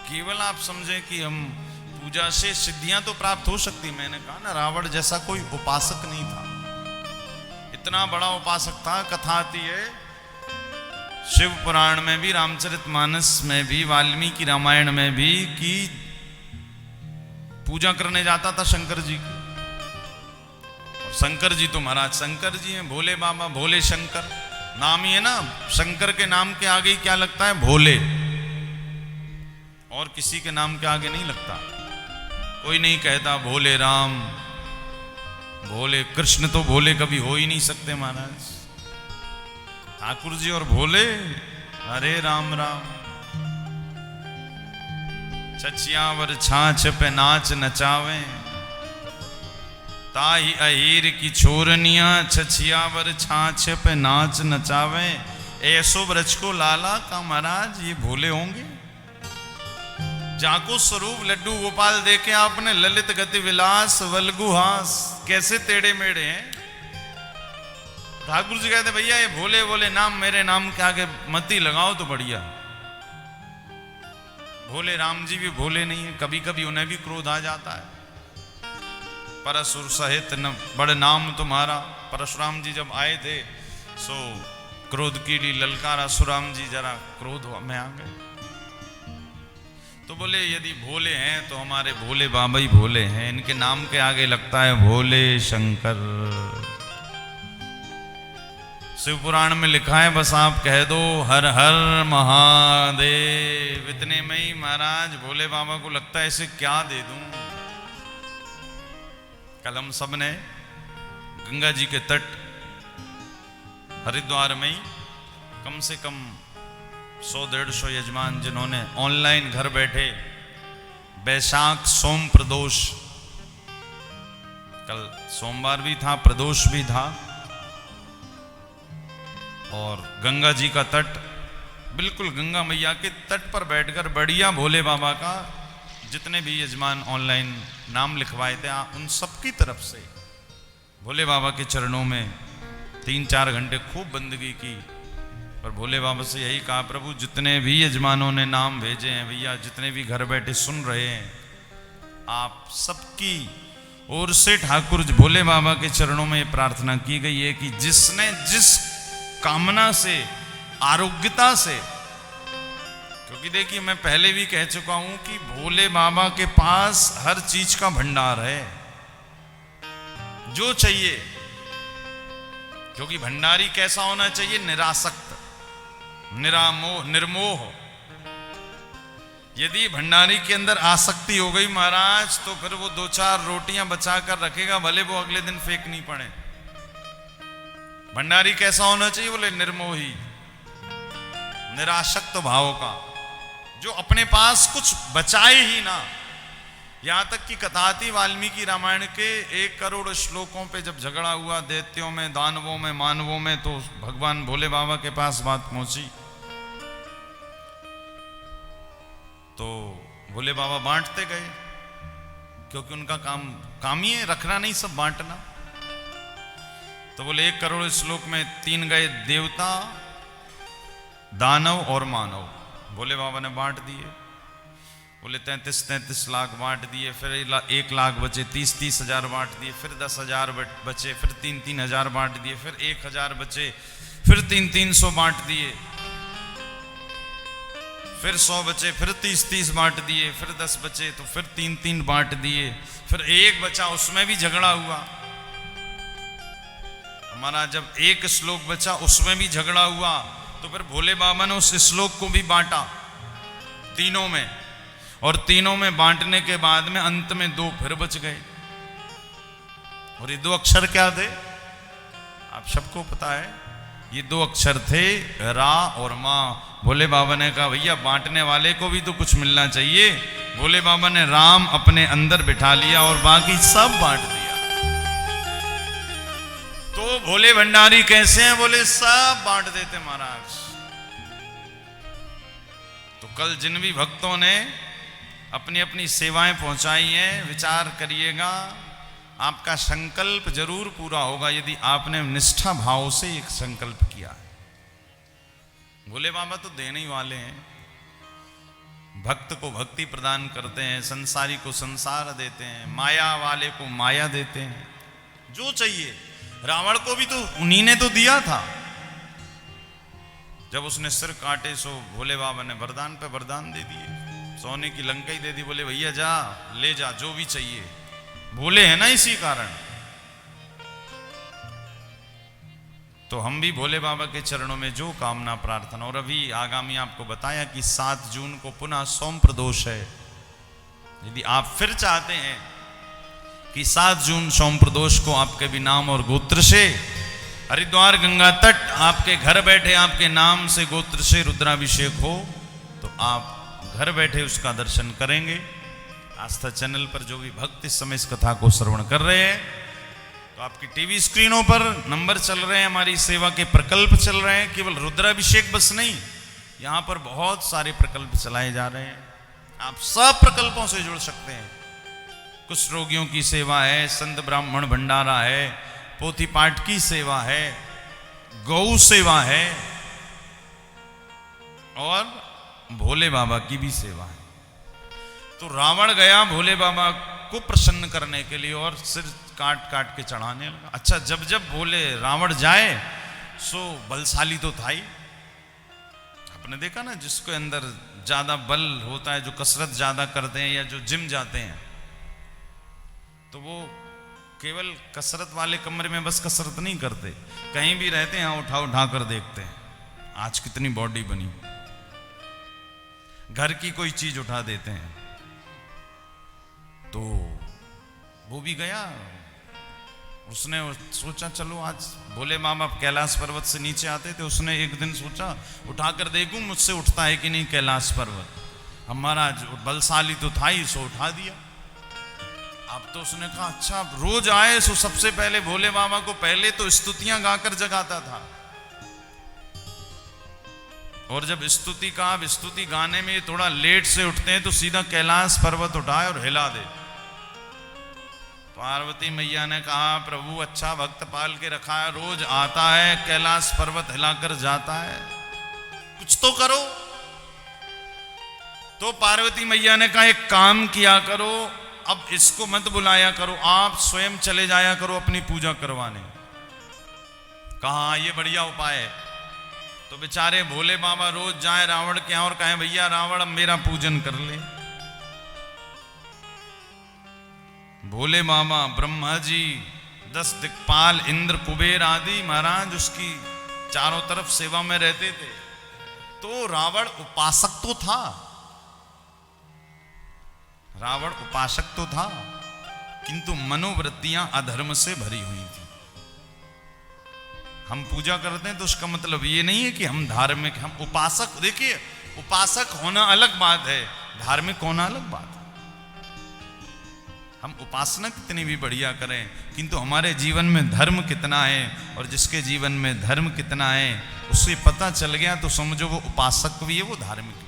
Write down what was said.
केवल आप समझें कि हम पूजा से सिद्धियां तो प्राप्त हो सकती। मैंने कहा ना, रावण जैसा कोई उपासक नहीं था, इतना बड़ा उपासक था। कथा आती है शिव पुराण में भी, रामचरितमानस में भी, वाल्मीकि रामायण में भी, कि पूजा करने जाता था शंकर जी की। और शंकर जी तो महाराज शंकर जी हैं, भोले बाबा, भोले शंकर नाम ही है ना। शंकर के नाम के आगे क्या लगता है? भोले। और किसी के नाम के आगे नहीं लगता। कोई नहीं कहता भोले राम, भोले कृष्ण, तो भोले कभी हो ही नहीं सकते महाराज। ठाकुर जी और भोले, हरे राम राम। छछियावर छाछ पे नाच नचावे, ताही अहीर की छोरनिया, छछियावर छाछ पे नाच नचावे। ऐसो ब्रज को लाला का महाराज, ये भोले होंगे? जाको स्वरूप लड्डू गोपाल देके आपने ललित गति विलास वल्गुहास, कैसे टेढ़े मेढ़े हैं। ठाकुर जी कहते भैया ये भोले भोले नाम मेरे नाम के आगे मती लगाओ तो बढ़िया। भोले राम जी भी भोले नहीं है, कभी कभी उन्हें भी क्रोध आ जाता है। परसुर सहित न बड़ नाम तुम्हारा, परशुराम जी जब आए थे सो क्रोध कीड़ी ललकारा, सुराम जी जरा क्रोध में आ गए। तो बोले यदि भोले हैं तो हमारे भोले बाबा ही भोले हैं, इनके नाम के आगे लगता है भोले शंकर। शिव पुराण में लिखा है, बस आप कह दो हर हर महादेव, इतने में ही महाराज भोले बाबा को लगता है इसे क्या दे दूं। कल हम सब ने गंगा जी के तट हरिद्वार में ही कम से कम 100-150 यजमान, जिन्होंने ऑनलाइन घर बैठे बैशाख सोम प्रदोष, कल सोमवार भी था प्रदोष भी था, और गंगा जी का तट, बिल्कुल गंगा मैया के तट पर बैठकर बढ़िया भोले बाबा का जितने भी यजमान ऑनलाइन नाम लिखवाए थे, उन सबकी तरफ से भोले बाबा के चरणों में 3-4 घंटे खूब बंदगी की। और भोले बाबा से यही कहा, प्रभु जितने भी यजमानों ने नाम भेजे हैं भैया, जितने भी घर बैठे सुन रहे हैं, आप सबकी ओर से ठाकुर भोले बाबा के चरणों में प्रार्थना की गई है कि जिसने जिस कामना से, आरोग्यता से, क्योंकि देखिए मैं पहले भी कह चुका हूं कि भोले बाबा के पास हर चीज का भंडार है, जो चाहिए। क्योंकि भंडारी कैसा होना चाहिए? निरासक्त, निरामोह, निर्मोह। यदि भंडारी के अंदर आसक्ति हो गई महाराज, तो फिर वो 2-4 रोटियां बचा कर रखेगा, भले वो अगले दिन फेंकनी पड़े। भंडारी कैसा होना चाहिए? बोले निर्मोही, निरासक्त भाव का, जो अपने पास कुछ बचाए ही ना। यहां तक कि कथा थी वाल्मीकि रामायण के 1 करोड़ श्लोकों पे जब झगड़ा हुआ दैत्यों में, दानवों में, मानवों में, तो भगवान भोले बाबा के पास बात पहुंची। तो भोले बाबा बांटते गए, क्योंकि उनका काम ही है रखना नहीं, सब बांटना। तो बोले 1 करोड़ श्लोक में 3 गए देवता, दानव और मानव, भोले बाबा ने बांट दिए। बोले 33 लाख बांट दिए, फिर 1 लाख बचे, 30 हजार बांट दिए, फिर 10 हजार बचे, फिर 3 हजार बांट दिए, फिर 1 हजार बचे, फिर 300 बांट दिए, फिर 100 बचे, फिर 30 बांट दिए, फिर 10 बचे तो फिर 3 बांट दिए, फिर 1 बचा, उसमें भी झगड़ा हुआ। हमारा जब 1 श्लोक बचा उसमें भी झगड़ा हुआ, तो फिर भोले बाबा ने उस श्लोक को भी बांटा तीनों में, और तीनों में बांटने के बाद में अंत में 2 फिर बच गए। और ये 2 अक्षर क्या थे? आप सबको पता है, ये 2 अक्षर थे रा और मां। भोले बाबा ने कहा भैया बांटने वाले को भी तो कुछ मिलना चाहिए। भोले बाबा ने राम अपने अंदर बिठा लिया और बाकी सब बांट दिया। तो भोले भंडारी कैसे हैं? बोले सब बांट देते महाराज। तो कल जिन भी भक्तों ने अपनी अपनी सेवाएं पहुंचाई हैं, विचार करिएगा, आपका संकल्प जरूर पूरा होगा यदि आपने निष्ठा भाव से एक संकल्प किया है। भोले बाबा तो देने ही वाले हैं। भक्त को भक्ति प्रदान करते हैं, संसारी को संसार देते हैं, माया वाले को माया देते हैं, जो चाहिए। रावण को भी तो उन्हीं ने तो दिया था। जब उसने सिर काटे सो भोले बाबा ने वरदान पे वरदान दे दिए, सोने की लंका ही दे दी। बोले भैया जा, ले जा जो भी चाहिए। भोले है ना इसी कारण। तो हम भी भोले बाबा के चरणों में जो कामना प्रार्थना। और अभी आगामी आपको बताया कि 7 जून को पुनः सोम प्रदोष है। यदि आप फिर चाहते हैं कि 7 जून सोम प्रदोष को आपके भी नाम और गोत्र से हरिद्वार गंगा तट आपके घर बैठे आपके नाम से गोत्र से रुद्राभिषेक हो, तो आप घर बैठे उसका दर्शन करेंगे। आस्था चैनल पर जो भी भक्त इस समय इस कथा को श्रवण कर रहे हैं, तो आपकी टीवी स्क्रीनों पर नंबर चल रहे हैं, हमारी सेवा के प्रकल्प चल रहे हैं। केवल रुद्राभिषेक बस नहीं, यहाँ पर बहुत सारे प्रकल्प चलाए जा रहे हैं। आप सब प्रकल्पों से जुड़ सकते हैं। कुछ रोगियों की सेवा है, संत ब्राह्मण भंडारा है, पोथी पाठ की सेवा है, गौ सेवा है, और भोले बाबा की भी सेवा है। तो रावण गया भोले बाबा को प्रसन्न करने के लिए और सिर काट काट के चढ़ाने लगा। अच्छा, जब जब भोले रावण जाए सो बलशाली तो था ही। आपने देखा ना, जिसके अंदर ज्यादा बल होता है, जो कसरत ज्यादा करते हैं या जो जिम जाते हैं, तो वो केवल कसरत वाले कमरे में बस कसरत नहीं करते, कहीं भी रहते हैं उठा उठा कर देखते हैं आज कितनी बॉडी बनी। घर की कोई चीज उठा देते हैं। तो वो भी गया, उसने सोचा चलो आज भोले बाबा कैलाश पर्वत से नीचे आते थे, उसने एक दिन सोचा उठाकर देखूं मुझसे उठता है कि नहीं कैलाश पर्वत। हमारा बलशाली तो था ही, सो उठा दिया। अब तो उसने कहा अच्छा रोज आए सो सबसे पहले भोले बाबा को पहले तो स्तुतियां गाकर जगाता था, और जब स्तुति का अब स्तुति गाने में थोड़ा लेट से उठते हैं तो सीधा कैलाश पर्वत उठाए और हिला दे। पार्वती मैया ने कहा प्रभु अच्छा भक्त पाल के रखा है, रोज आता है कैलाश पर्वत हिलाकर जाता है, कुछ तो करो। तो पार्वती मैया ने कहा एक काम किया करो, अब इसको मत बुलाया करो, आप स्वयं चले जाया करो अपनी पूजा करवाने। कहा ये बढ़िया उपाय है। तो बेचारे भोले बाबा रोज जाए रावण के यहां और कहें भैया रावण अब मेरा पूजन कर ले। भोले बाबा ब्रह्मा जी 10 दिक्पाल इंद्र कुबेर आदि महाराज उसकी चारों तरफ सेवा में रहते थे। तो रावण उपासक तो था, रावण उपासक तो था, किंतु मनोवृत्तियां अधर्म से भरी हुई थी। हम पूजा करते हैं तो उसका मतलब ये नहीं है कि हम धार्मिक, हम उपासक। देखिए उपासक होना अलग बात है, धार्मिक होना अलग बात है। हम उपासना कितनी भी बढ़िया करें, किंतु हमारे जीवन में धर्म कितना है, और जिसके जीवन में धर्म कितना है उससे पता चल गया तो समझो वो उपासक भी है, वो धार्मिक भी।